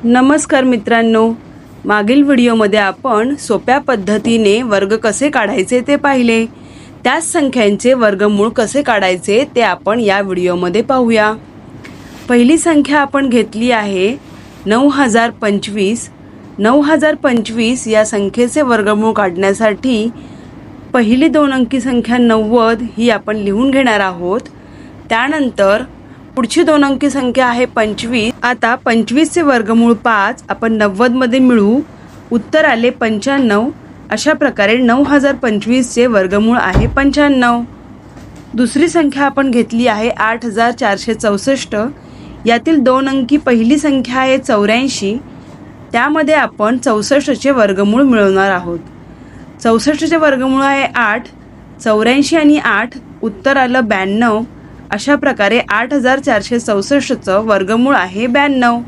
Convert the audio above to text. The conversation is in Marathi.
नमस्कार मित्रांनो, मागील व्हिडिओमध्ये आपण सोप्या पद्धतीने वर्ग कसे काढायचे ते पाहिले। त्याच संख्यांचे वर्गमूळ कसे काढायचे ते आपण या व्हिडिओमध्ये पाहूया। पहिली संख्या आपण घेतली आहे 9025। 9025 या संख्येचे वर्गमूळ काढण्यासाठी पहिली दोन अंकी संख्या 90 ही आपण लिहून घेणार आहोत। त्यानंतर पुढची दोन अंकी संख्या आहे 25। आता 25 चे वर्गमूळ 5 आपण 90 मध्ये मिळवू, उत्तर आले 95। अशा प्रकारे 9025 चे वर्गमूळ आहे 95। दुसरी संख्या आपण घेतली आहे 8464। यातील दोन अंकी पहिली संख्या आहे 84। त्यामध्ये आपण 64 चे वर्गमूळ मिळवणार आहोत। 64 चे वर्गमूळ आहे 8। 84 आणि 8 उत्तर आलं 92। अशा प्रकारे 8464 चं वर्गमूळ आहे 92।